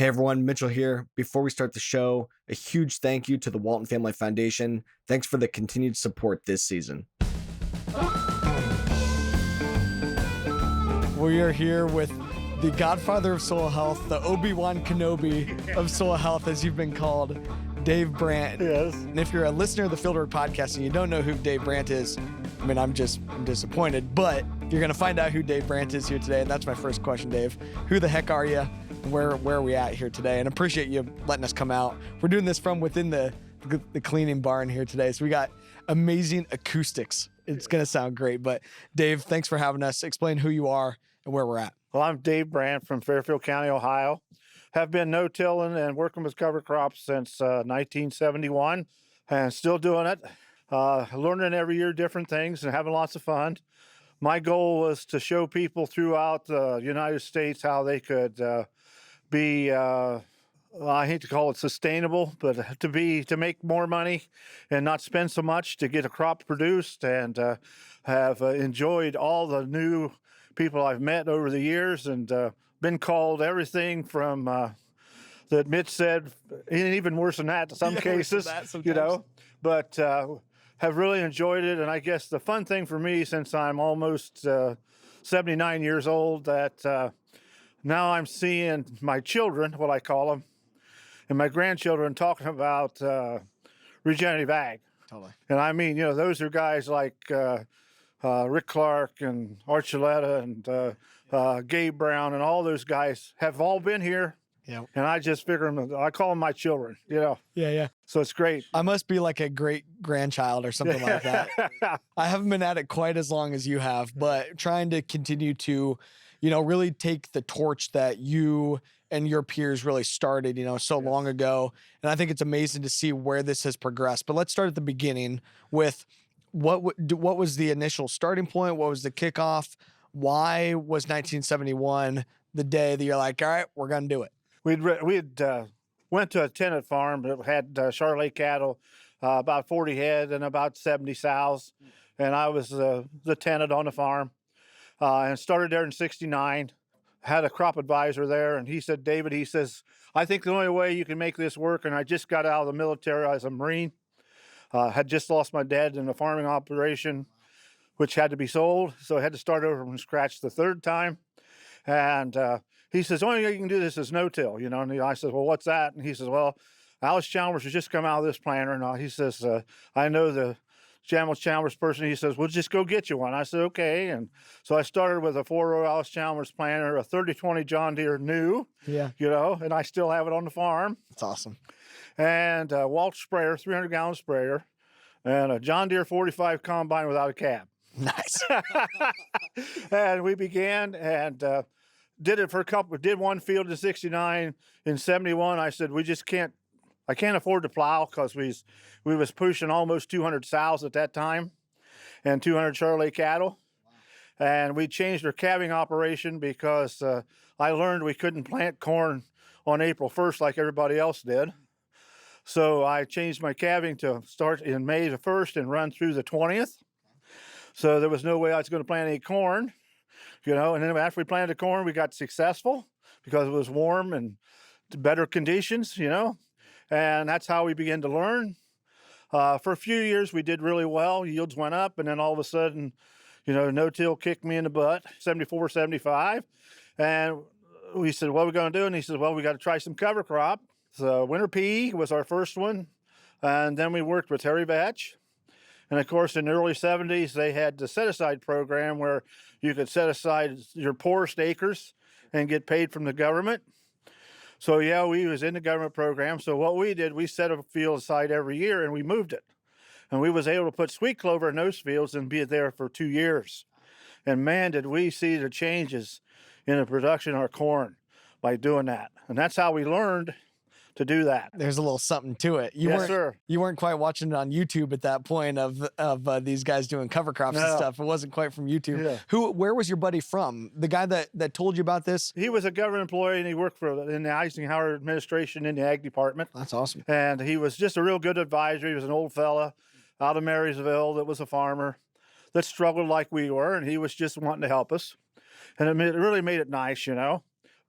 Hey everyone, Mitchell here. Before we start the show, a huge thank you to the Walton Family Foundation. Thanks for the continued support this season. We are here with the Godfather of Soil Health, the Obi-Wan Kenobi of Soil Health, as you've been called, Dave Brandt. Yes. And if you're a listener of the Fieldwork podcast and you don't know who Dave Brandt is, I mean, I'm disappointed, but you're going to find out who Dave Brandt is here today. And that's my first question, Dave. Who the heck are you? Where are we at here today? And I appreciate you letting us come out. We're doing this from within the cleaning barn here today. So we got amazing acoustics. It's going to sound great. But Dave, thanks for having us. Explain who you are and where we're at. Well, I'm Dave Brandt from Fairfield County, Ohio. Have been no-tilling and working with cover crops since 1971 and still doing it. Learning every year different things and having lots of fun. My goal was to show people throughout the United States how they could be, I hate to call it sustainable, but to make more money and not spend so much to get a crop produced, and have enjoyed all the new people I've met over the years, and been called everything from that Mitch said, and even worse than that in some cases, but have really enjoyed it. And I guess the fun thing for me, since I'm almost 79 years old, that now I'm seeing my children, what I call them, and my grandchildren talking about regenerative ag. Totally. And I mean, those are guys like Rick Clark and Archuleta and Gabe Brown, and all those guys have all been here. Yeah. And I just figure them, I call them my children, Yeah. So it's great. I must be like a great grandchild or something like that. I haven't been at it quite as long as you have, but trying to continue to, really take the torch that you and your peers really started, so long ago. And I think it's amazing to see where this has progressed. But let's start at the beginning with what was the initial starting point? What was the kickoff? Why was 1971 the day that you're like, all right, we're going to do it? We'd went to a tenant farm that had Charolais cattle, about 40 head and about 70 sows. And I was the tenant on the farm, and started there in 69. Had a crop advisor there, and he said, David, he says, I think the only way you can make this work, and I just got out of the military as a Marine, had just lost my dad in a farming operation, which had to be sold. So I had to start over from scratch the third time. And he says, the only way you can do this is no-till, and I said, well, what's that? And he says, well, Alice Chalmers has just come out of this planter. And he says, I know the Chalmers person. He says, well, just go get you one. I said, okay. And so I started with a 4-row Alice Chalmers planter, a 30-20 John Deere new, and I still have it on the farm. That's awesome. And a Walsh sprayer, 300-gallon sprayer, and a John Deere 45 combine without a cab. Nice. And we began and did it for did one field in 69. In 71, I said, I can't afford to plow, because we was pushing almost 200 sows at that time and 200 Charolais cattle. Wow. And we changed our calving operation because I learned we couldn't plant corn on April 1st like everybody else did. So I changed my calving to start in May the 1st and run through the 20th. So there was no way I was going to plant any corn, and then after we planted corn, we got successful because it was warm and better conditions, and that's how we began to learn. For a few years, we did really well. Yields went up, and then all of a sudden, no-till kicked me in the butt, 74, 75. And we said, what are we going to do? And he said, well, we got to try some cover crop. So winter pea was our first one. And then we worked with Terry Vetch. And of course, in the early 70s, they had the set-aside program where you could set aside your poorest acres and get paid from the government. So yeah, we was in the government program. So what we did, we set a field aside every year and we moved it. And we was able to put sweet clover in those fields and be there for 2 years. And man, did we see the changes in the production of our corn by doing that. And that's how we learned to do that. There's a little something to it. Yes, sir. You weren't quite watching it on YouTube at that point of these guys doing cover crops and stuff. It wasn't quite from YouTube. Yeah. Where was your buddy from? The guy that told you about this? He was a government employee, and he worked in the Eisenhower administration in the ag department. That's awesome. And he was just a real good advisor. He was an old fella out of Marysville that was a farmer that struggled like we were, and he was just wanting to help us. And it really made it nice,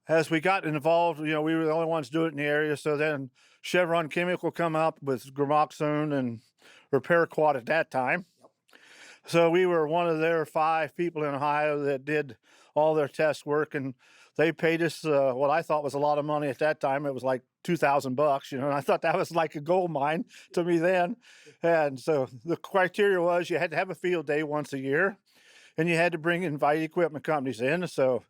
as we got involved, we were the only ones doing it in the area. So then Chevron Chemical come up with gramoxone and Paraquat at that time. So we were one of their 5 people in Ohio that did all their test work, and they paid us what I thought was a lot of money at that time. It was like $2,000, and I thought that was like a gold mine to me then. And so the criteria was you had to have a field day once a year, and you had to invite equipment companies in. So,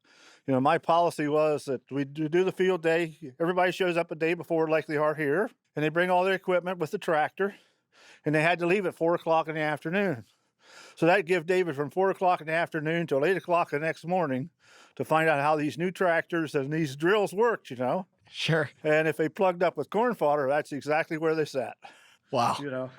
my policy was that we do the field day. Everybody shows up a day before like they are here, and they bring all their equipment with the tractor, and they had to leave at 4 o'clock in the afternoon. So that gave David from 4 o'clock in the afternoon till 8 o'clock the next morning to find out how these new tractors and these drills worked, Sure. And if they plugged up with corn fodder, that's exactly where they sat. Wow.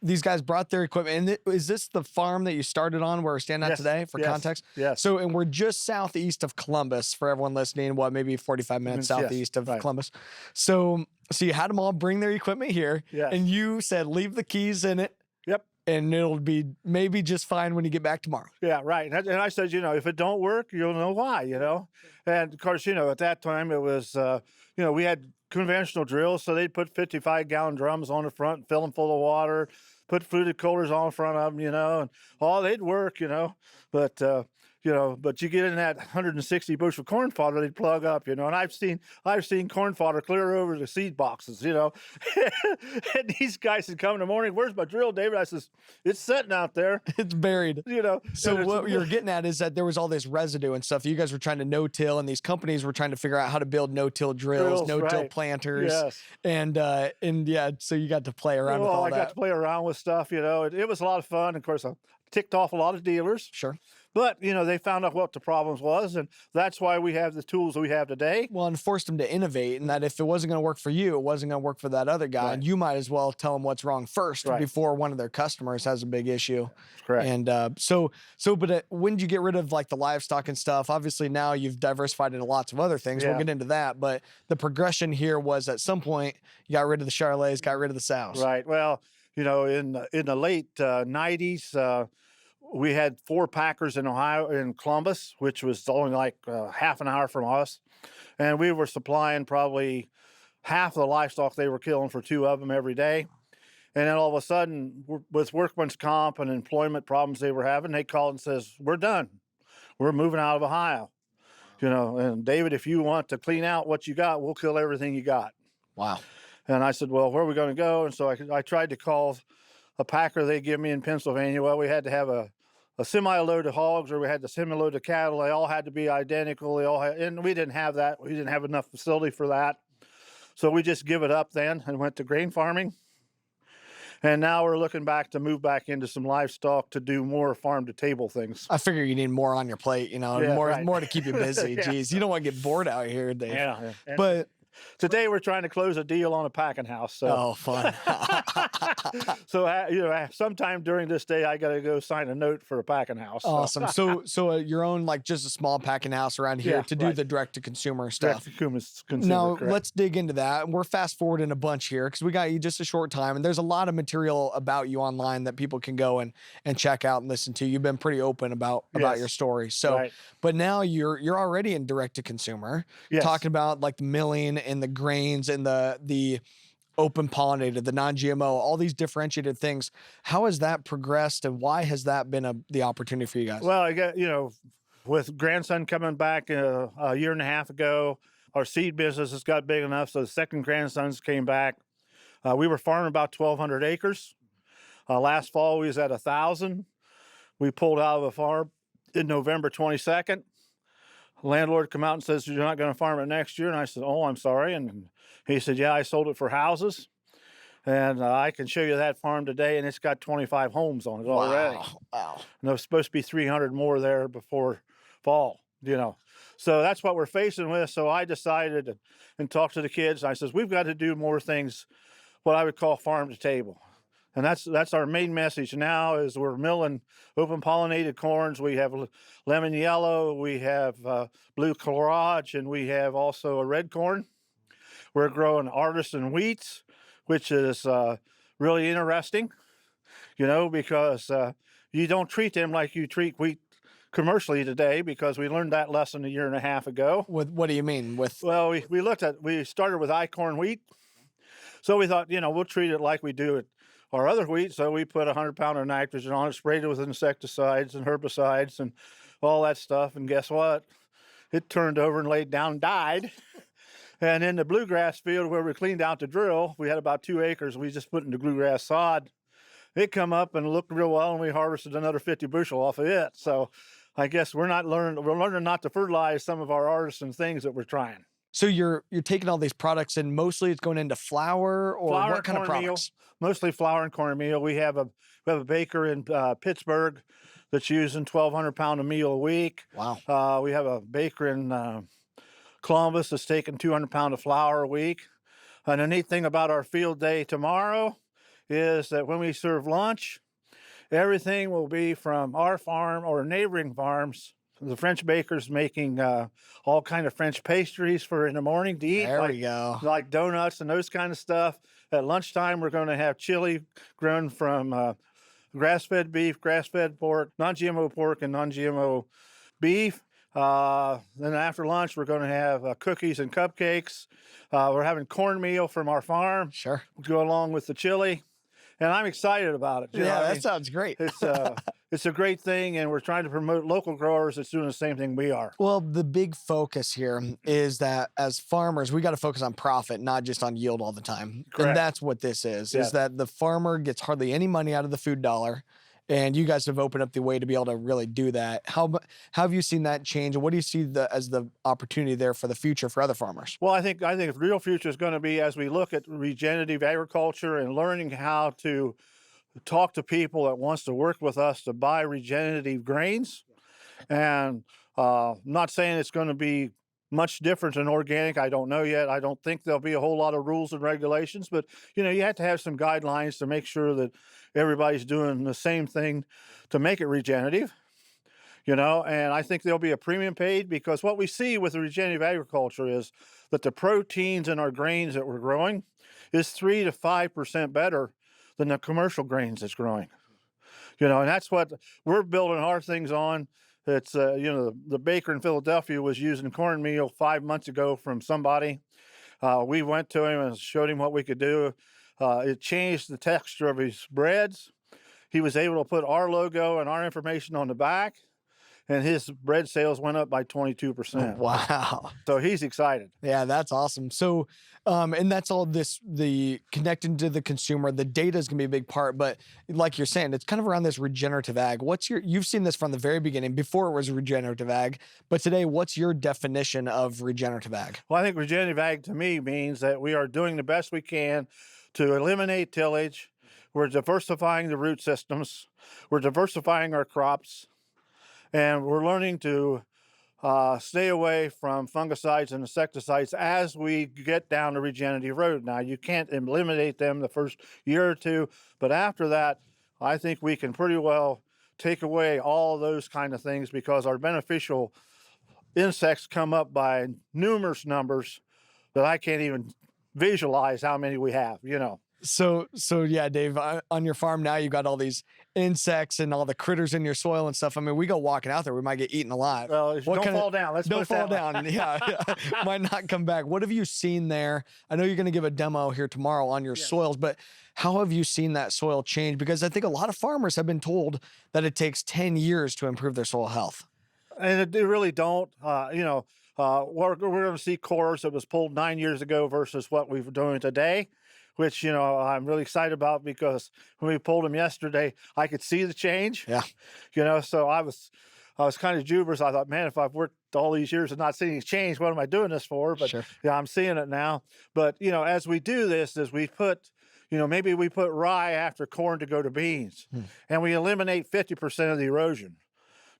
These guys brought their equipment. And is this the farm that you started on where we're standing at today for context? Yes. So, and we're just southeast of Columbus for everyone listening, maybe 45 minutes southeast of Columbus. So you had them all bring their equipment here and you said, leave the keys in it. Yep. And it'll be maybe just fine when you get back tomorrow. Yeah, right. And I said, if it don't work, you'll know why, And of course, at that time it was, we had conventional drills. So they'd put 55-gallon drums on the front, fill them full of water, put fluted coolers on front of them, and they'd work, but you get in that 160 bushel corn fodder, they'd plug up, and I've seen corn fodder clear over the seed boxes, and these guys would come in the morning, where's my drill, David? I says, it's sitting out there. It's buried. So what you're getting at is that there was all this residue and stuff. You guys were trying to no-till, and these companies were trying to figure out how to build no-till drills, no-till planters. Yes. So you got to play around with all that. I got to play around with stuff, it was a lot of fun. Of course, I ticked off a lot of dealers. Sure. But, they found out what the problems was, and that's why we have the tools we have today. Well, and forced them to innovate, and that if it wasn't going to work for you, it wasn't going to work for that other guy. Right. And you might as well tell them what's wrong first before one of their customers has a big issue. Correct. And but when did you get rid of like the livestock and stuff? Obviously now you've diversified into lots of other things. Yeah. We'll get into that. But the progression here was at some point you got rid of the Charolais, got rid of the sows. Right. Well, in the late 90s, we had 4 packers in Ohio, in Columbus, which was only like half an hour from us. And we were supplying probably half the livestock they were killing for 2 of them every day. And then all of a sudden, with workman's comp and employment problems they were having, they called and says, we're done. We're moving out of Ohio. And David, if you want to clean out what you got, we'll kill everything you got. Wow. And I said, well, where are we going to go? And so I tried to call a packer they give me in Pennsylvania. Well, we had to have a semi-load of hogs, or we had the semi-load of cattle. They all had to be identical. And we didn't have that. We didn't have enough facility for that. So we just give it up then and went to grain farming. And now we're looking back to move back into some livestock to do more farm-to-table things. I figure you need more on your plate, more to keep you busy. Yeah. Jeez, you don't want to get bored out here, Dave. Yeah. But today we're trying to close a deal on a packing house. So. Oh, fun. So, sometime during this day, I got to go sign a note for a packing house. Awesome. So your own, like just a small packing house around here to do the direct-to-consumer stuff. Direct-to-consumer, now, correct. let's dig into that. We're fast-forwarding a bunch here because we got you just a short time, and there's a lot of material about you online that people can go and check out and listen to. You've been pretty open about your story. So, but now you're already in direct-to-consumer, talking about like the milling and the grains and the open pollinated, the non-GMO, all these differentiated things. How has that progressed, and why has that been the opportunity for you guys? Well, I got, with grandson coming back a year and a half ago, our seed business has got big enough, so the second grandsons came back. We were farming about 1,200 acres. Last fall, we was at 1,000. We pulled out of the farm in November 22nd. Landlord come out and says, you're not going to farm it next year. And I said, oh, I'm sorry. And he said, yeah, I sold it for houses. And I can show you that farm today, and it's got 25 homes on it already. Wow. And there's supposed to be 300 more there before fall, So that's what we're facing with. So I decided and talked to the kids. I says, we've got to do more things, what I would call farm to table. And that's our main message now is we're milling open pollinated corns. We have lemon yellow, we have blue courage, and we have also a red corn. We're growing artisan wheats, which is really interesting, because you don't treat them like you treat wheat commercially today because we learned that lesson a year and a half ago. With what do you mean? With Well, we started with corn wheat. So we thought, we'll treat it like we do it our other wheat. So we put 100 pound of nitrogen on it, sprayed it with insecticides and herbicides and all that stuff. And guess what? It turned over and laid down and died. And in the bluegrass field where we cleaned out the drill, we had about 2 acres. We just put in the bluegrass sod. It come up and looked real well, and we harvested another 50 bushel off of it. So I guess we're learning not to fertilize some of our artisan things that we're trying. So you're taking all these products and mostly it's going into flour or Flour what kind of products? Mostly flour and cornmeal. We have a baker in Pittsburgh that's using 1,200 pound of meal a week. Wow. We have a baker in Columbus that's taking 200 pound of flour a week. And the neat thing about our field day tomorrow is that when we serve lunch, everything will be from our farm or neighboring farms. The French baker's making all kind of French pastries for in the morning to eat. There we go. Like donuts and those kind of stuff. At lunchtime, we're going to have chili grown from grass-fed beef, grass-fed pork, non-GMO and non-GMO beef. Then after lunch, we're going to have cookies and cupcakes. We're having cornmeal from our farm. Sure. Go along with the chili. And I'm excited about it. That sounds great. It's a great thing, and we're trying to promote local growers that's doing the same thing we are. Well, the big focus here is that as farmers, we got to focus on profit, not just on yield all the time. Correct. And that's what this is that the farmer gets hardly any money out of the food dollar. And you guys have opened up the way to be able to really do that. How have you seen that change? And what do you see as the opportunity there for the future for other farmers? Well, I think the real future is going to be as we look at regenerative agriculture and learning how to talk to people that wants to work with us to buy regenerative grains. And not saying it's going to be much different than organic. I don't know yet. I don't think there'll be a whole lot of rules and regulations, but you have to have some guidelines to make sure that everybody's doing the same thing to make it regenerative. And I think there'll be a premium paid because what we see with the regenerative agriculture is that the proteins in our grains that we're growing is 3 to 5% better than the commercial grains that's growing. And that's what we're building our things on. It's, the baker in Philadelphia was using cornmeal 5 months ago from somebody. We went to him and showed him what we could do. It changed the texture of his breads. He was able to put our logo and our information on the back, and his bread sales went up by 22%. Wow. So he's excited. Yeah, that's awesome. So, and that's all the connecting to the consumer, the data is going to be a big part, but like you're saying, it's kind of around this regenerative ag. You've seen this from the very beginning before it was regenerative ag, but today, what's your definition of regenerative ag? Well, I think regenerative ag to me means that we are doing the best we can to eliminate tillage. We're diversifying the root systems. We're diversifying our crops. And we're learning to stay away from fungicides and insecticides as we get down the regenerative road. Now, you can't eliminate them the first year or two, but after that, I think we can pretty well take away all those kind of things because our beneficial insects come up by numerous numbers that I can't even visualize how many we have, So yeah, Dave, on your farm now, you've got all these insects and all the critters in your soil and stuff. I mean, we go walking out there, we might get eaten alive. Well, don't fall down. Don't fall down. Yeah, might not come back. What have you seen there? I know you're going to give a demo here tomorrow on your soils, but how have you seen that soil change? Because I think a lot of farmers have been told that it takes 10 years to improve their soil health. And they really don't. We're going to see cores that was pulled 9 years ago versus what we're doing today, which, I'm really excited about because when we pulled them yesterday, I could see the change. Yeah. So I was kind of jubilous. I thought, man, if I've worked all these years and not seeing any change, what am I doing this for? But Sure. yeah, I'm seeing it now. But, as we do this, is we put, maybe we put rye after corn to go to beans, and we eliminate 50% of the erosion.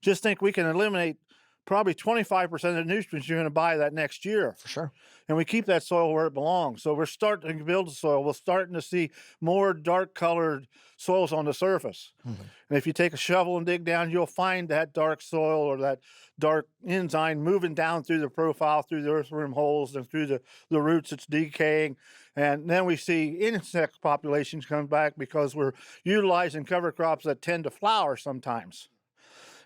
Just think we can eliminate probably 25% of the nutrients you're going to buy that next year. For sure. And we keep that soil where it belongs. So we're starting to build the soil. We're starting to see more dark colored soils on the surface. And if you take a shovel and dig down, you'll find that dark soil or that dark enzyme moving down through the profile, through the earthworm holes and through the roots it's decaying. And then we see insect populations come back because we're utilizing cover crops that tend to flower sometimes.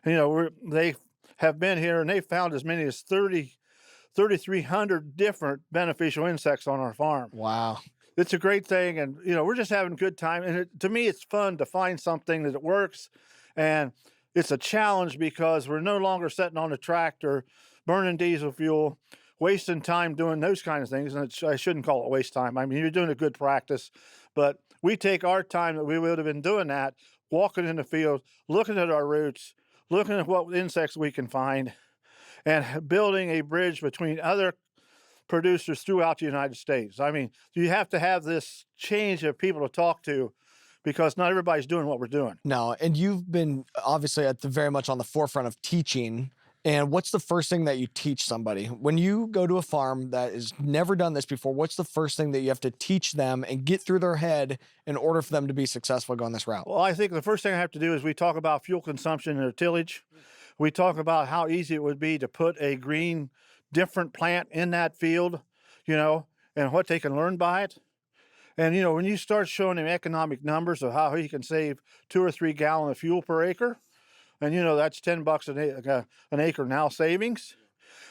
They have been here and they found as many as 3,300 different beneficial insects on our farm. Wow. It's a great thing, and we're just having a good time. And to me, it's fun to find something that works, and it's a challenge because we're no longer sitting on a tractor, burning diesel fuel, wasting time doing those kind of things. And I shouldn't call it waste time. I mean, you're doing a good practice, but we take our time that we would have been doing that, walking in the field, looking at our roots, looking at what insects we can find, and building a bridge between other producers throughout the United States. I mean, you have to have this change of people to talk to because not everybody's doing what we're doing. No, and you've been obviously very much on the forefront of teaching. And what's the first thing that you teach somebody? When you go to a farm that has never done this before, what's the first thing that you have to teach them and get through their head in order for them to be successful going this route? Well, I think the first thing I have to do is we talk about fuel consumption and tillage. We talk about how easy it would be to put a green, different plant in that field, and what they can learn by it. And, when you start showing them economic numbers of how he can save 2 or 3 gallons of fuel per acre, and, that's $10 an acre now savings.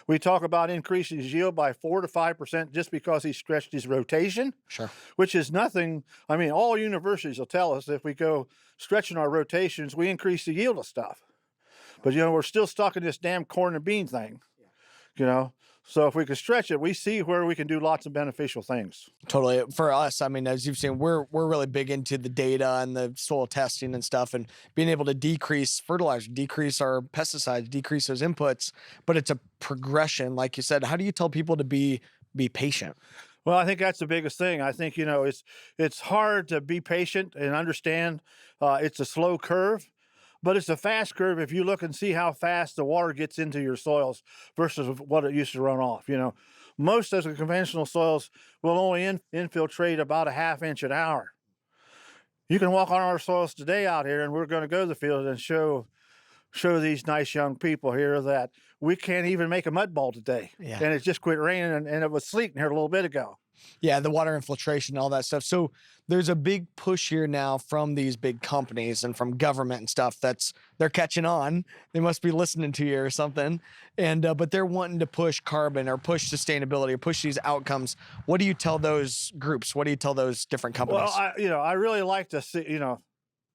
We talk about increasing his yield by 4 to 5% just because he stretched his rotation. Sure. Which is nothing. I mean, all universities will tell us if we go stretching our rotations, we increase the yield of stuff. But, we're still stuck in this damn corn and bean thing, So if we can stretch it, we see where we can do lots of beneficial things. Totally. For us, I mean, as you've seen, we're really big into the data and the soil testing and stuff, and being able to decrease fertilizer, decrease our pesticides, decrease those inputs. But it's a progression, like you said. How do you tell people to be patient? Well, I think that's the biggest thing. I think, it's hard to be patient and understand it's a slow curve. But it's a fast curve if you look and see how fast the water gets into your soils versus what it used to run off. Most of the conventional soils will only infiltrate about a ½ inch an hour. You can walk on our soils today out here, and we're going to go to the field and show these nice young people here that we can't even make a mud ball today. Yeah. And it just quit raining, and it was sleeting here a little bit ago. Yeah, the water infiltration, all that stuff. So there's a big push here now from these big companies and from government and stuff they're catching on. They must be listening to you or something. And but they're wanting to push carbon or push sustainability or push these outcomes. What do you tell those groups? What do you tell those different companies? Well, I really like to see,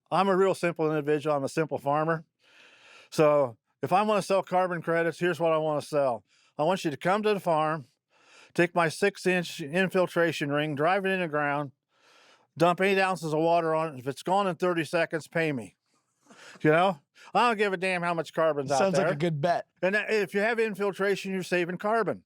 I'm a real simple individual. I'm a simple farmer. So if I want to sell carbon credits, here's what I want to sell. I want you to come to the farm, take my 6-inch infiltration ring, drive it in the ground, dump 8 ounces of water on it. If it's gone in 30 seconds, pay me. I don't give a damn how much carbon's out there. Sounds like a good bet. And if you have infiltration, you're saving carbon.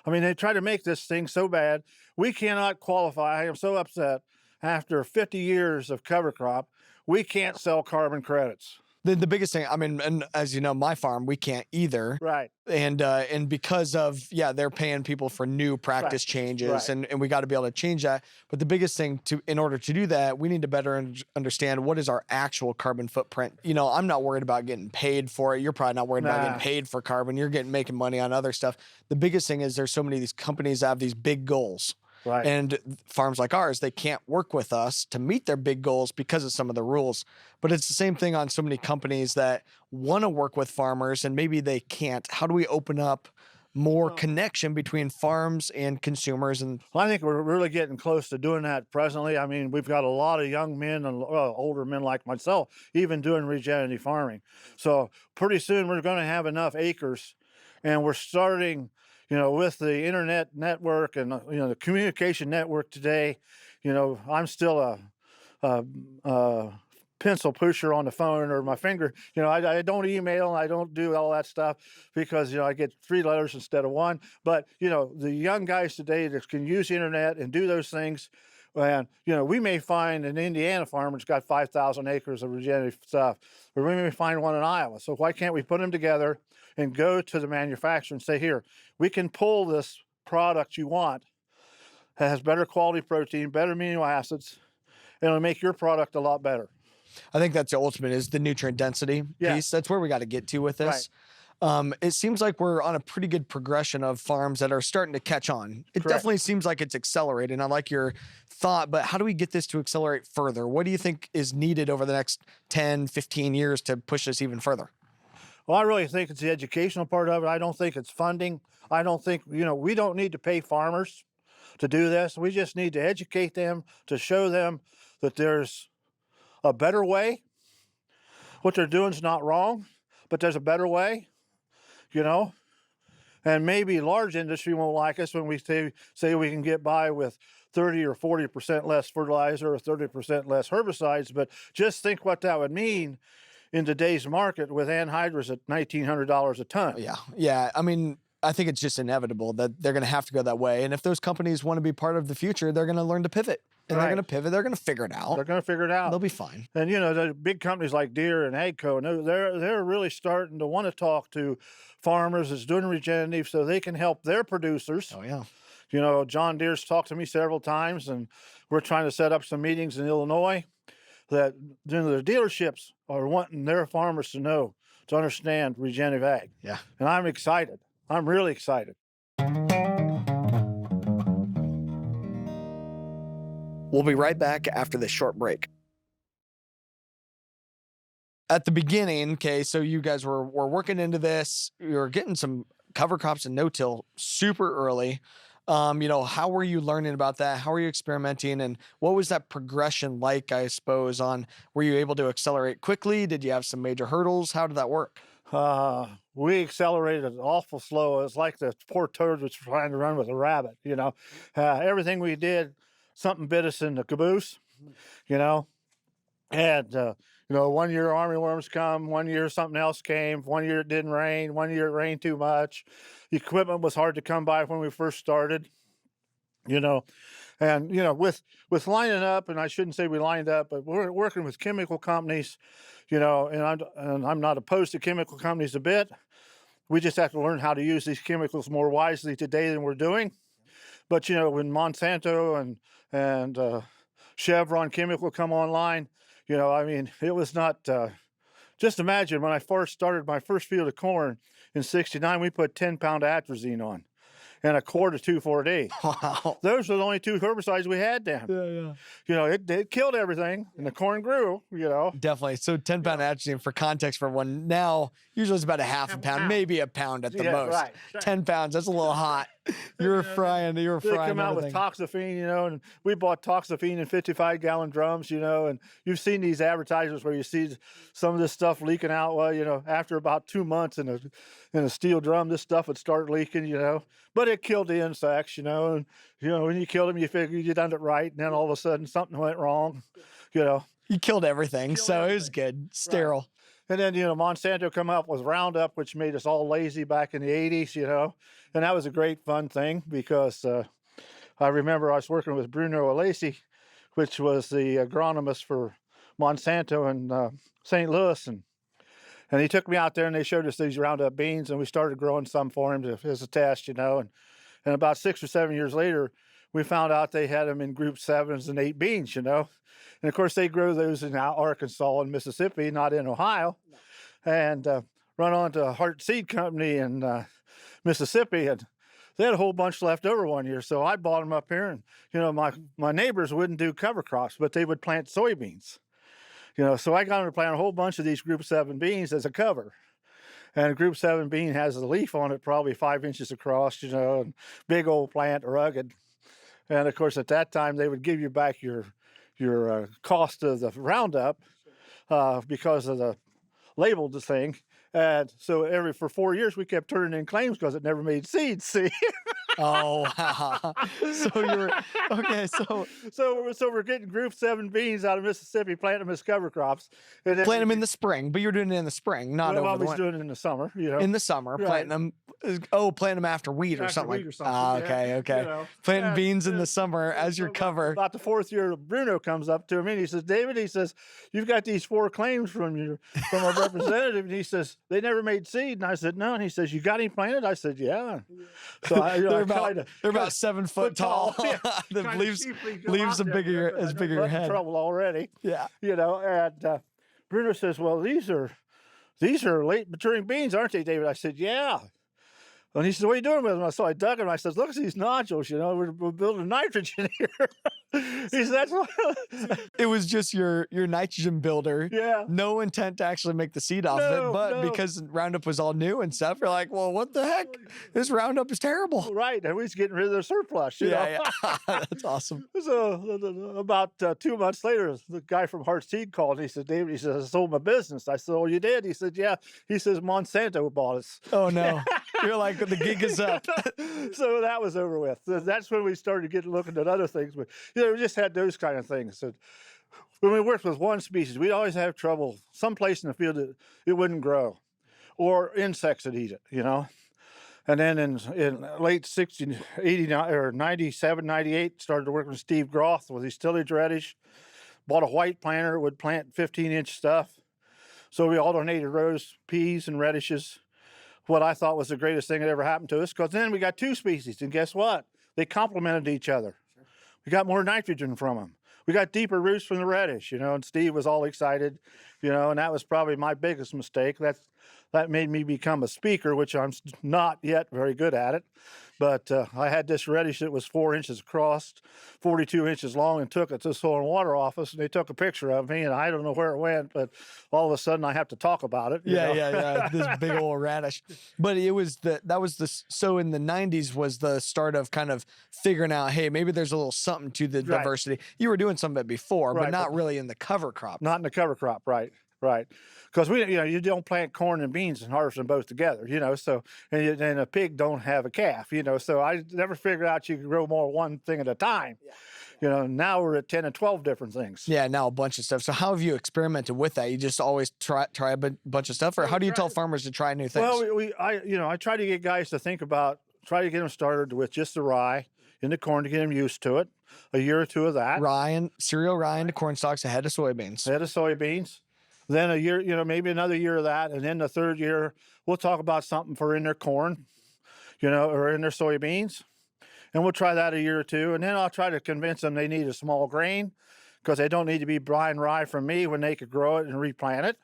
I mean, they try to make this thing so bad. We cannot qualify. I am so upset. After 50 years of cover crop, we can't sell carbon credits. The biggest thing, I mean, and as you know, my farm, we can't either. Right. And because of, they're paying people for new practice changes, Right. and we got to be able to change that. But the biggest thing in order to do that, we need to better understand what is our actual carbon footprint. I'm not worried about getting paid for it. You're probably not worried about getting paid for carbon. You're making money on other stuff. The biggest thing is there's so many of these companies that have these big goals. Right. And farms like ours, they can't work with us to meet their big goals because of some of the rules. But it's the same thing on so many companies that want to work with farmers and maybe they can't. How do we open up more connection between farms and consumers? And I think we're really getting close to doing that presently. I mean, we've got a lot of young men and older men like myself even doing regenerative farming. So pretty soon we're going to have enough acres, and we're starting with the internet network and, the communication network today. I'm still a pencil pusher on the phone or my finger. I don't email, I don't do all that stuff because, I get 3 letters instead of 1. But, the young guys today that can use the internet and do those things. And, we may find an Indiana farmer that's got 5,000 acres of regenerative stuff, or we may find one in Iowa. So why can't we put them together and go to the manufacturer and say, here, we can pull this product you want that has better quality protein, better amino acids, and it'll make your product a lot better. I think that's the ultimate, is the nutrient density piece. That's where we got to get to with this. Right. It seems like we're on a pretty good progression of farms that are starting to catch on. It definitely seems like it's accelerating. I like your thought, but how do we get this to accelerate further? What do you think is needed over the next 10, 15 years to push this even further? Well, I really think it's the educational part of it. I don't think it's funding. I don't think, we don't need to pay farmers to do this. We just need to educate them, to show them that there's a better way. What they're doing is not wrong, but there's a better way, And maybe large industry won't like us when we say we can get by with 30 or 40% less fertilizer or 30% less herbicides. But just think what that would mean in today's market with anhydrous at $1,900 a ton. Yeah. I mean, I think it's just inevitable that they're going to have to go that way. And if those companies want to be part of the future, they're going to learn to pivot. And they're going to pivot. They're going to figure it out. They're going to figure it out. They'll be fine. And, the big companies like Deere and AGCO, and they're really starting to want to talk to farmers that's doing regenerative so they can help their producers. Oh, yeah. John Deere's talked to me several times, and we're trying to set up some meetings in Illinois that the dealerships are wanting their farmers to understand regenerative ag. Yeah. And I'm excited. I'm really excited. We'll be right back after this short break. At the beginning, okay, so you guys were working into this. You were getting some cover crops and no-till super early. How were you learning about that? How were you experimenting? And what was that progression like, I suppose, were you able to accelerate quickly? Did you have some major hurdles? How did that work? We accelerated awful slow. It's like the poor toad was trying to run with a rabbit, Everything we did, something bit us in the caboose, And, 1 year armyworms come, 1 year something else came, 1 year it didn't rain, 1 year it rained too much. The equipment was hard to come by when we first started, And, with lining up, and I shouldn't say we lined up, but we're working with chemical companies, and I'm not opposed to chemical companies a bit. We just have to learn how to use these chemicals more wisely today than we're doing. But, when Monsanto and Chevron Chemical come online, it was not, just imagine when I first started my first field of corn in 69, we put 10-pound atrazine on and a quart of 2,4-D. Wow. Those were the only two herbicides we had then. Yeah. It killed everything and the corn grew, Definitely. So 10-pound atrazine, for context for one, now usually it's about a half a pound, maybe a pound at the most. Right. 10 pounds, that's a little hot. You were frying They come out with everything. toxaphene, and we bought toxaphene in 55-gallon drums, and you've seen these advertisements where you see some of this stuff leaking out. Well, after about 2 months in a steel drum, this stuff would start leaking, But it killed the insects, and when you killed them, you figure you done it right, and then all of a sudden something went wrong, You killed everything, it was good, sterile. Right. And then, Monsanto come up with Roundup, which made us all lazy back in the 80s, and that was a great fun thing because I remember I was working with Bruno Alesi, which was the agronomist for Monsanto in St. Louis, and he took me out there and they showed us these Roundup beans, and we started growing some for him as a test, and about 6 or 7 years later, we found out they had them in group 7s and 8 beans, And of course, they grow those in Arkansas and Mississippi, not in Ohio. And run on to Hart Seed Company in Mississippi, and they had a whole bunch left over one year. So I bought them up here, and my neighbors wouldn't do cover crops, but they would plant soybeans. So I got them to plant a whole bunch of these Group 7 beans as a cover. And a Group 7 bean has a leaf on it probably 5 inches across, and big old plant, rugged. And of course, at that time, they would give you back your cost of the Roundup because of the labeled the thing. And so for 4 years, we kept turning in claims because it never made seeds, see? Oh, wow. So you were, okay, So we're getting Group 7 beans out of Mississippi, planting them as cover crops. And plant them in the spring, but you're doing it in the spring, not over the winter. Always doing it in the summer, In the summer, Right. planting them. Planting them after wheat or something. Okay. Planting beans in the summer as your cover. About the 4th year, Bruno comes up to me and he says, "David," he says, "you've got these 4 claims from our representative." And he says, "They never made seed." And I said, "No." And he says, "You got any planted?" I said, "Yeah." So they're about 7 foot tall. The leaves are big as big as your head. Trouble already. Yeah. And Bruno says, "Well, these are late maturing beans, aren't they, David?" I said, "Yeah." And he said, "What are you doing with them?" So I dug them. And I said, "Look at these nodules. We're building nitrogen here." He said, that's what. It was just your nitrogen builder. Yeah. No intent to actually make the seed off of it, but No. because Roundup was all new and stuff, you're like, well, what the heck? This Roundup is terrible. Right. And we was getting rid of the surplus, you know? Yeah. That's awesome. So about 2 months later, the guy from Heart Seed called. And he said, David, he says, I sold my business. I said, oh, you did? He said, yeah. He says, Monsanto bought us. Oh, no. You're like, the gig is up. So that was over with. So that's when we started looking at other things. But, we just had those kind of things. So when we worked with one species, we'd always have trouble. Someplace in the field that it wouldn't grow, or insects would eat it, And then in late 89 or 97, 98, started working with Steve Groth with his tillage radish. Bought a white planter, would plant 15-inch stuff. So we alternated rows, peas and radishes. What I thought was the greatest thing that ever happened to us, because then we got 2 species, and guess what? They complemented each other. We got more nitrogen from them. We got deeper roots from the radish, and Steve was all excited, and that was probably my biggest mistake. That made me become a speaker, which I'm not yet very good at it. But I had this radish that was 4 inches across, 42 inches long, and took it to the Soil and Water office, and they took a picture of me, and I don't know where it went, but all of a sudden I have to talk about it. Yeah. This big old radish. But so in the 90s was the start of kind of figuring out, hey, maybe there's a little something to the diversity. You were doing some of it before, but not really in the cover crop. Not in the cover crop, right. Because you don't plant corn and beans and harvest them both together, so, and a pig don't have a calf, so I never figured out you could grow more one thing at a time. Now we're at 10 and 12 different things. Yeah, now a bunch of stuff. So how have you experimented with that? You just always try a bunch of stuff, or how do you tell farmers to try new things? Well, I try to get guys to try to get them started with just the rye in the corn to get them used to it, a year or 2 of that. Cereal rye into corn stalks ahead of soybeans. Then a year, maybe another year of that. And then the 3rd year, we'll talk about something for in their corn, or in their soybeans. And we'll try that a year or 2. And then I'll try to convince them they need a small grain, because they don't need to be buying rye from me when they could grow it and replant it.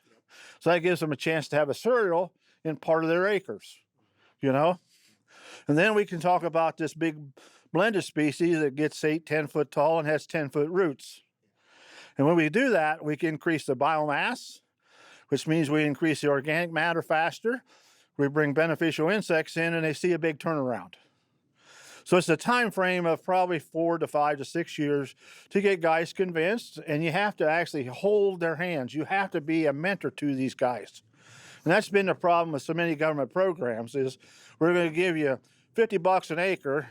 So that gives them a chance to have a cereal in part of their acres, And then we can talk about this big blended species that gets 8, 10 foot tall and has 10-foot roots. And when we do that, we can increase the biomass, which means we increase the organic matter faster. We bring beneficial insects in, and they see a big turnaround. So it's a time frame of probably 4 to 5 to 6 years to get guys convinced, and you have to actually hold their hands. You have to be a mentor to these guys. And that's been the problem with so many government programs is we're going to give you $50 an acre,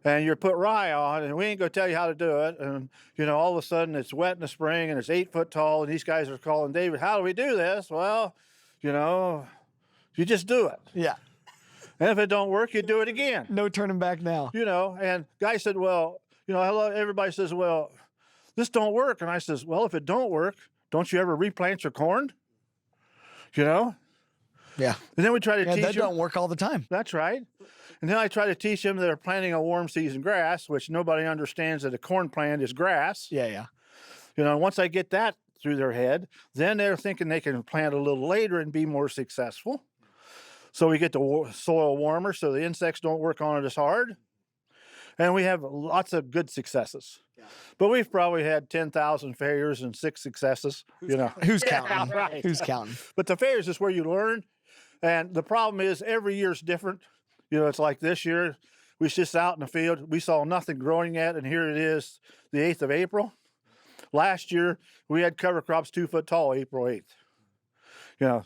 and you're put rye on, and we ain't gonna tell you how to do it. And, all of a sudden it's wet in the spring and it's 8 foot tall, and these guys are calling, David, how do we do this? Well, you just do it. Yeah. And if it don't work, you do it again. No turning back now. And guy said, well, everybody says, well, this don't work. And I says, well, if it don't work, don't you ever replant your corn? Yeah. And then we try to teach them. That don't work all the time. That's right. And then I try to teach them that they're planting a warm season grass, which nobody understands that a corn plant is grass. Yeah. Once I get that through their head, then they're thinking they can plant a little later and be more successful. So we get the soil warmer so the insects don't work on it as hard. And we have lots of good successes. Yeah. But we've probably had 10,000 failures and 6 successes. Who's counting? Yeah, right. Who's counting? But the failures is where you learn. And the problem is every year's different. It's like this year, we was just out in the field. We saw nothing growing yet, and here it is, the 8th of April. Last year, we had cover crops 2 foot tall, April 8th.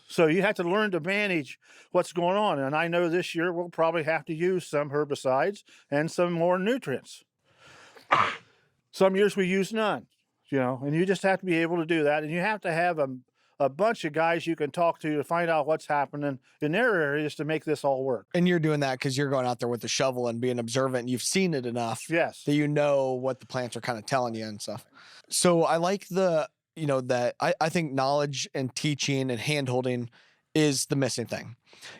So you have to learn to manage what's going on. And I know this year we'll probably have to use some herbicides and some more nutrients. Some years we use none, and you just have to be able to do that. And you have to have a bunch of guys you can talk to find out what's happening in their areas to make this all work. And you're doing that because you're going out there with the shovel and being observant. And you've seen it enough that you know what the plants are kind of telling you and stuff. So I like that I think knowledge and teaching and hand-holding is the missing thing.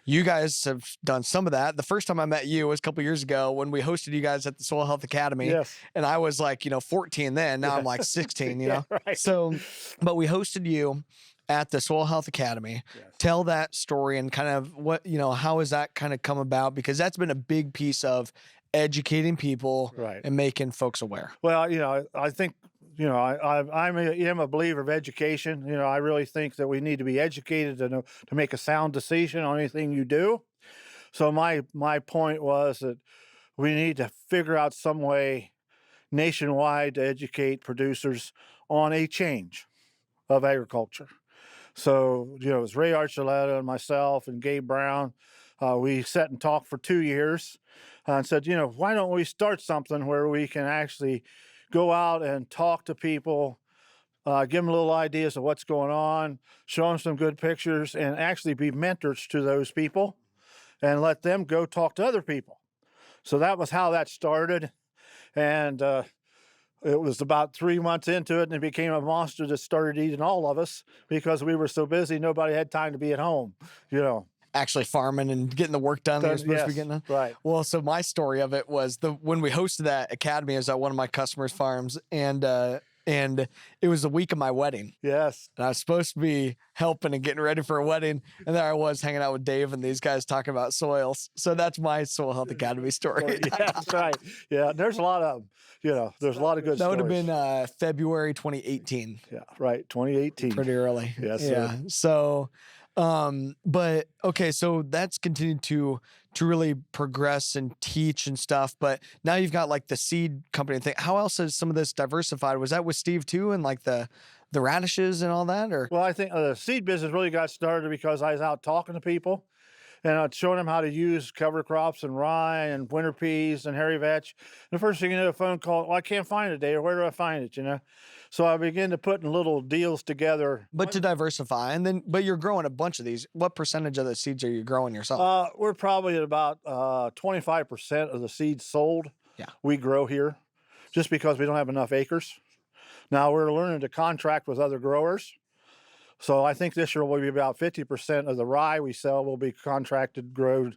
You guys have done some of that. The first time I met you was a couple years ago when we hosted you guys at the Soil Health Academy. Yes. And I was like, 14 then. Now I'm like 16, Yeah, right. So, but we hosted you at the Soil Health Academy. Yes. Tell that story and kind of what, how has that kind of come about? Because that's been a big piece of educating people Right. and making folks aware. Well, I think, I'm a believer of education. I really think that we need to be educated to know, to make a sound decision on anything you do. So my point was that we need to figure out some way nationwide to educate producers on a change of agriculture. So, it was Ray Archuleta and myself and Gabe Brown. We sat and talked for 2 years and said, why don't we start something where we can actually go out and talk to people, give them little ideas of what's going on, show them some good pictures, and actually be mentors to those people and let them go talk to other people. So that was how that started. And it was about 3 months into it, and it became a monster that started eating all of us because we were so busy, nobody had time to be at home, Actually farming and getting the work done that you're supposed to be getting done. Right. Well, so my story of it was when we hosted that academy, I was at one of my customers' farms, and it was the week of my wedding. Yes. And I was supposed to be helping and getting ready for a wedding. And there I was hanging out with Dave and these guys talking about soils. So that's my Soil Health Academy story. Yeah, that's right. Yeah. There's a lot of, there's a lot of good That stories. would have been February 2018. Yeah. Right. 2018. Pretty early. Yes. Yeah. Sir. So, but okay. So that's continued to really progress and teach and stuff. But now you've got like the seed company thing. How else has some of this diversified? Was that with Steve too? And like the radishes and all that, or? Well, I think the seed business really got started because I was out talking to people and showing them how to use cover crops and rye and winter peas and hairy vetch. And the first thing you know, a phone call, well, I can't find it, Dave. Where do I find it, So I began to put little deals together. But to diversify, but you're growing a bunch of these. What percentage of the seeds are you growing yourself? We're probably at about 25% of the seeds sold. Yeah. We grow here just because we don't have enough acres. Now we're learning to contract with other growers. So I think this year will be about 50% of the rye we sell will be contracted, grown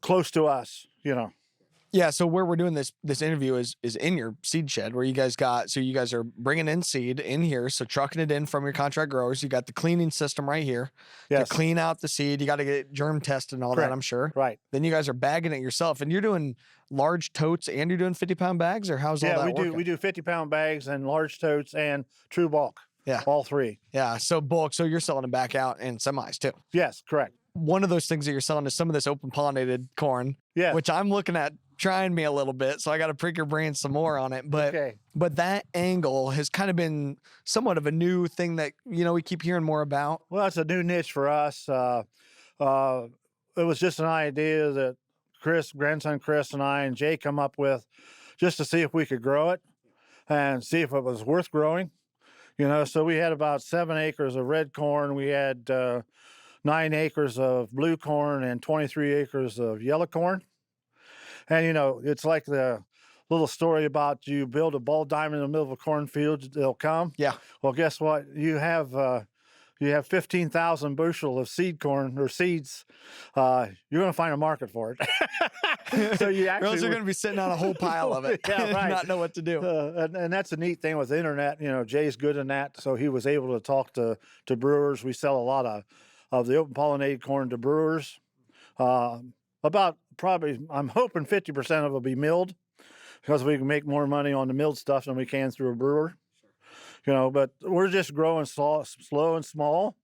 close to us, Yeah, so where we're doing this interview is in your seed shed where you guys are bringing in seed in here, so trucking it in from your contract growers. You got the cleaning system right here Yes. to clean out the seed. You got to get it germ tested and all Correct. that, I'm sure. Right. Then you guys are bagging it yourself, and you're doing large totes and you're doing 50-pound bags, or how's all that working? We do 50-pound bags and large totes and true bulk. Yeah. All three. Yeah, so bulk, so you're selling them back out in semis too. Yes, correct. One of those things that you're selling is some of this open pollinated corn, Yeah. which I'm looking at trying me a little bit, so I got to prick your brain some more on it. But Okay. but that angle has kind of been somewhat of a new thing that we keep hearing more about. Well, it's a new niche for us. It was just an idea that grandson Chris and I and Jay come up with just to see if we could grow it and see if it was worth growing. So we had about 7 acres of red corn. We had 9 acres of blue corn and 23 acres of yellow corn. And, it's like the little story about you build a ball diamond in the middle of a cornfield, they'll come. Yeah. Well, guess what? You have 15,000 bushel of seed corn or seeds. You're going to find a market for it. So you actually, or else you're going to be sitting on a whole pile of it Yeah, and right. not know what to do. And that's a neat thing with the internet. Jay's good in that, so he was able to talk to brewers. We sell a lot of the open pollinated corn to brewers. About probably, I'm hoping 50% of it will be milled because we can make more money on the milled stuff than we can through a brewer. But we're just growing slow and small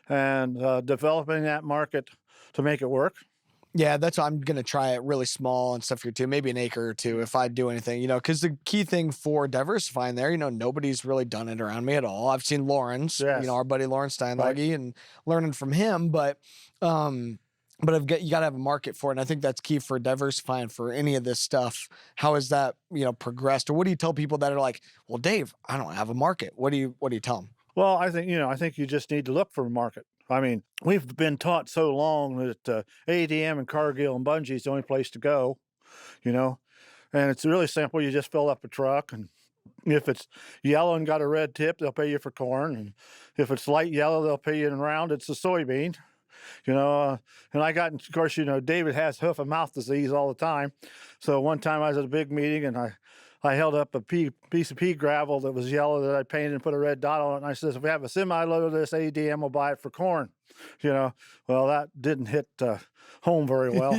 and developing that market to make it work. Yeah, that's why I'm going to try it really small and stuff here too, maybe an acre or two if I do anything, because the key thing for diversifying there, nobody's really done it around me at all. I've seen Lawrence, Yes. Our buddy Lawrence Steinlage, and learning from him, but you got to have a market for it. And I think that's key for diversifying for any of this stuff. How has that, progressed? Or what do you tell people that are like, well, Dave, I don't have a market. What do you tell them? Well, I think you just need to look for a market. I mean, we've been taught so long that ADM and Cargill and Bungie is the only place to go, and it's really simple. You just fill up a truck, and if it's yellow and got a red tip, they'll pay you for corn. And if it's light yellow, they'll pay you in round. It's a soybean, and I got, of course, David has hoof and mouth disease all the time. So one time I was at a big meeting and I held up a piece of pea gravel that was yellow that I painted and put a red dot on it. And I says, if we have a semi-load of this ADM, we'll buy it for corn. Well, that didn't hit home very well.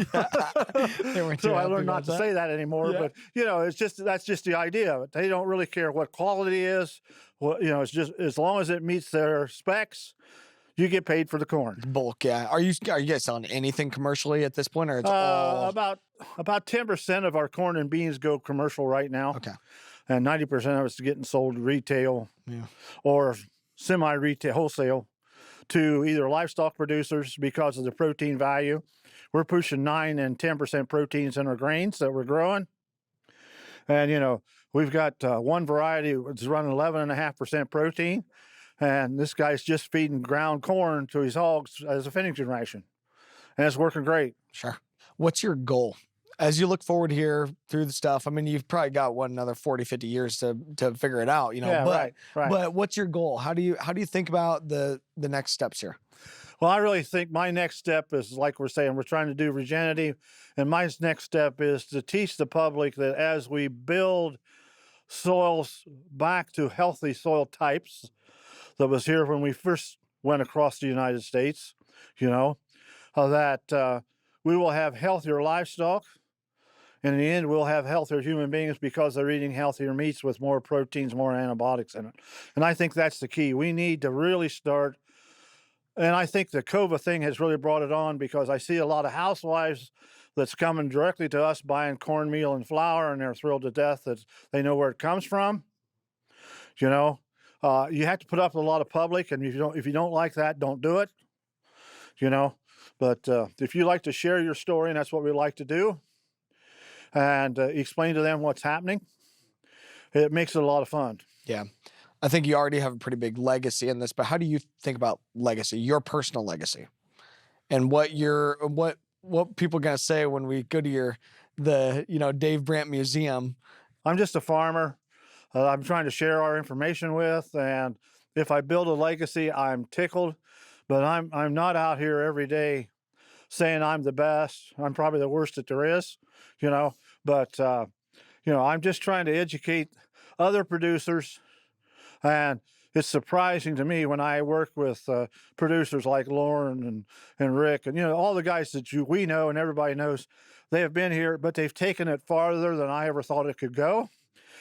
So I learned not to say that anymore. Yeah. But, that's just the idea of it. They don't really care what quality is. Well, it's just as long as it meets their specs, you get paid for the corn. Bulk, yeah. Are you guys selling anything commercially at this point, or it's all about 10% of our corn and beans go commercial right now? Okay. And 90% of it's getting sold retail, or semi-retail, wholesale, to either livestock producers because of the protein value. We're pushing 9 and 10% proteins in our grains that we're growing, and we've got one variety that's running 11.5% protein. And this guy's just feeding ground corn to his hogs as a finishing ration. And it's working great. Sure. What's your goal? As you look forward here through the stuff, I mean, you've probably got another 40, 50 years to figure it out, Right. But what's your goal? How do you think about the next steps here? Well, I really think my next step is, like we're saying, we're trying to do regenerative. And my next step is to teach the public that as we build soils back to healthy soil types, that was here when we first went across the United States, that we will have healthier livestock. And in the end, we'll have healthier human beings because they're eating healthier meats with more proteins, more antibiotics in it. And I think that's the key. We need to really start. And I think the COVID thing has really brought it on, because I see a lot of housewives that's coming directly to us buying cornmeal and flour, and they're thrilled to death that they know where it comes from. You have to put up with a lot of public, and if you don't like that, don't do it. But if you like to share your story, and that's what we like to do, and explain to them what's happening, it makes it a lot of fun. Yeah. I think you already have a pretty big legacy in this, but how do you think about legacy, your personal legacy, and what people are going to say when we go to the Dave Brandt Museum? I'm just a farmer. I'm trying to share our information with, and if I build a legacy, I'm tickled, but I'm not out here every day saying I'm the best. I'm probably the worst that there is, but I'm just trying to educate other producers. And it's surprising to me when I work with producers like Lauren and Rick, and all the guys that we know and everybody knows. They have been here, but they've taken it farther than I ever thought it could go.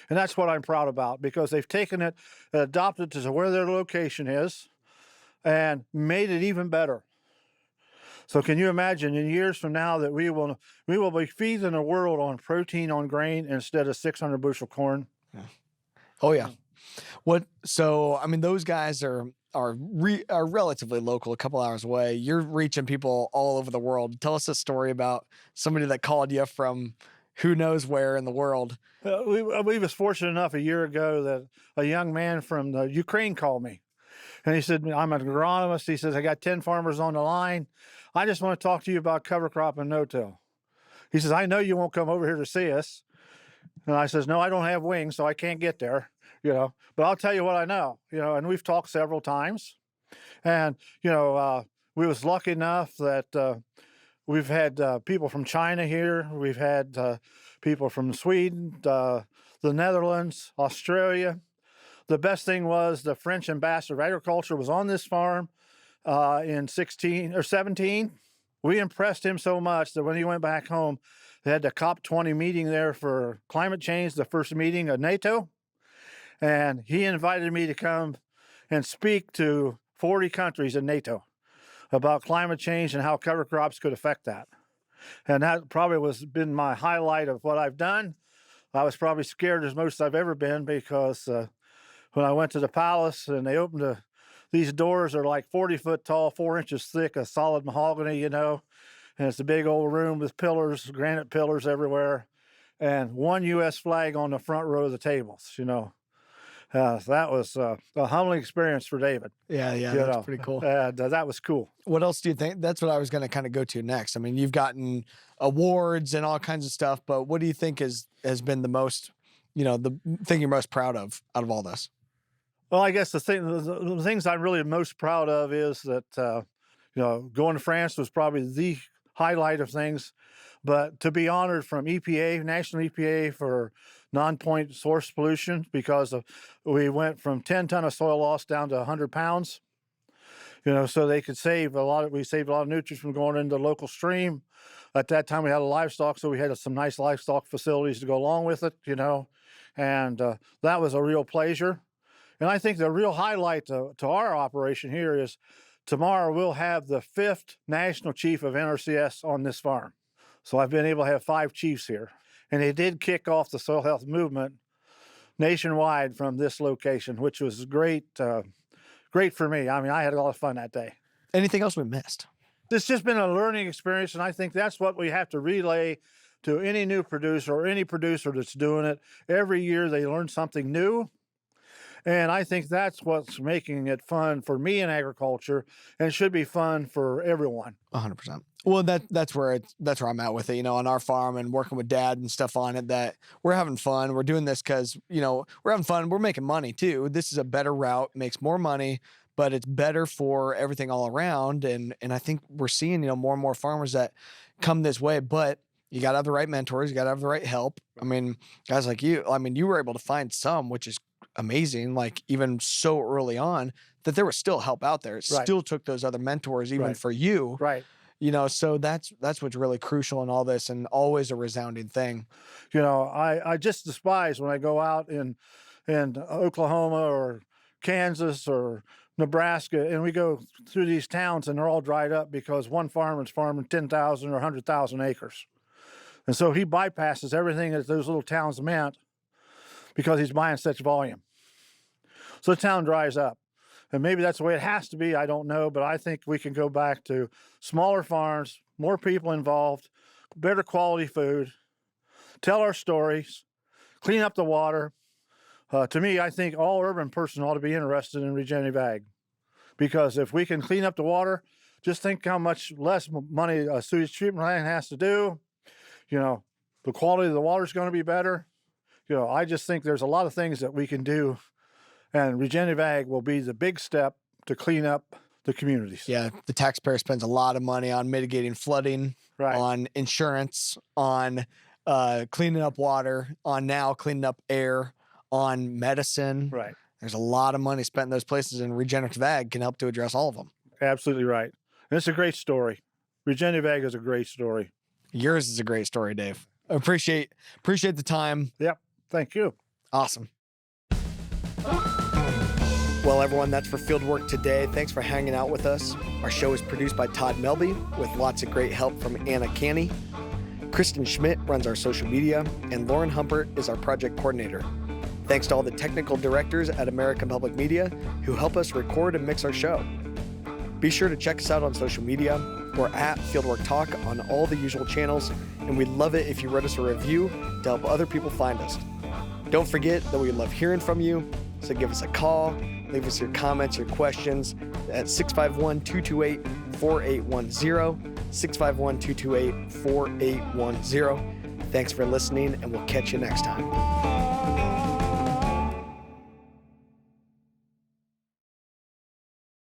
And that's what I'm proud about, because they've taken it, adopted it to where their location is, and made it even better. So can you imagine in years from now that we will be feeding the world on protein on grain instead of 600 bushel corn? Yeah. Oh yeah. So I mean, those guys are relatively local, a couple hours away. You're reaching people all over the world. Tell us a story about somebody that called you from who knows where in the world. We was fortunate enough a year ago that a young man from the Ukraine called me. And he said, I'm an agronomist. He says, I got 10 farmers on the line. I just want to talk to you about cover crop and no-till. He says, I know you won't come over here to see us. And I says, no, I don't have wings, so I can't get there, but I'll tell you what I know, and we've talked several times. And, we was lucky enough that we've had people from China here. We've had people from Sweden, the Netherlands, Australia. The best thing was the French ambassador of agriculture was on this farm in 16 or 17. We impressed him so much that when he went back home, they had the COP20 meeting there for climate change, the first meeting of NATO. And he invited me to come and speak to 40 countries in NATO about climate change and how cover crops could affect that. And that probably been my highlight of what I've done. I was probably scared as most I've ever been, because when I went to the palace and they opened these doors are like 40 foot tall, 4 inches thick, of solid mahogany, and it's a big old room with pillars, granite pillars everywhere, and one U.S. flag on the front row of the tables, that was a humbling experience for David. Yeah, that's pretty cool. That was cool. What else do you think? That's what I was going to kind of go to next. I mean, you've gotten awards and all kinds of stuff, but what do you think has been the most, the thing you're most proud of out of all this? Well, I guess the things I'm really most proud of is that, going to France was probably the highlight of things, but to be honored from EPA, National EPA, for non-point source pollution because we went from 10 ton of soil loss down to 100 pounds. So they could save a lot. We saved a lot of nutrients from going into the local stream. At that time, we had a livestock, so we had some nice livestock facilities to go along with it. And that was a real pleasure. And I think the real highlight to our operation here is tomorrow we'll have the 5th national chief of Nrcs on this farm. So I've been able to have 5 chiefs here. And they did kick off the soil health movement nationwide from this location, which was great. Great for me. I mean, I had a lot of fun that day. Anything else we missed? It's just been a learning experience, and I think that's what we have to relay to any new producer or any producer that's doing it. Every year they learn something new, and I think that's what's making it fun for me in agriculture, and it should be fun for everyone. 100%. Well, that's where I'm at with it, on our farm and working with Dad and stuff on it, that we're having fun. We're doing this because, we're having fun. We're making money too. This is a better route, makes more money, but it's better for everything all around. And I think we're seeing, more and more farmers that come this way, but you got to have the right mentors. You got to have the right help. I mean, guys like you, you were able to find some, which is amazing. Like even so early on that there was still help out there. It still took those other mentors, even for you. Right. So that's what's really crucial in all this, and always a resounding thing. I just despise when I go out in Oklahoma or Kansas or Nebraska, and we go through these towns and they're all dried up because one farmer's farming 10,000 or 100,000 acres. And so he bypasses everything that those little towns meant because he's buying such volume. So the town dries up. And maybe that's the way it has to be, I don't know, but I think we can go back to smaller farms, more people involved, better quality food, tell our stories, clean up the water. To me, I think all urban person ought to be interested in regenerative ag, because if we can clean up the water, just think how much less money a sewage treatment plant has to do. The quality of the water is going to be better. I just think there's a lot of things that we can do, and regenerative ag will be the big step to clean up the communities. Yeah, the taxpayer spends a lot of money on mitigating flooding, on insurance, on cleaning up water, on now cleaning up air, on medicine. Right. There's a lot of money spent in those places, and regenerative ag can help to address all of them. Absolutely right. And it's a great story. Regenerative ag is a great story. Yours is a great story, Dave. Appreciate the time. Yep. Thank you. Awesome. Well, everyone, that's for Fieldwork today. Thanks for hanging out with us. Our show is produced by Todd Melby with lots of great help from Anna Canny. Kristen Schmidt runs our social media, and Lauren Humpert is our project coordinator. Thanks to all the technical directors at American Public Media who help us record and mix our show. Be sure to check us out on social media. We're at Fieldwork Talk on all the usual channels, and we'd love it if you wrote us a review to help other people find us. Don't forget that we love hearing from you, so give us a call, leave us your comments, your questions at 651-228-4810, 651-228-4810. Thanks for listening, and we'll catch you next time.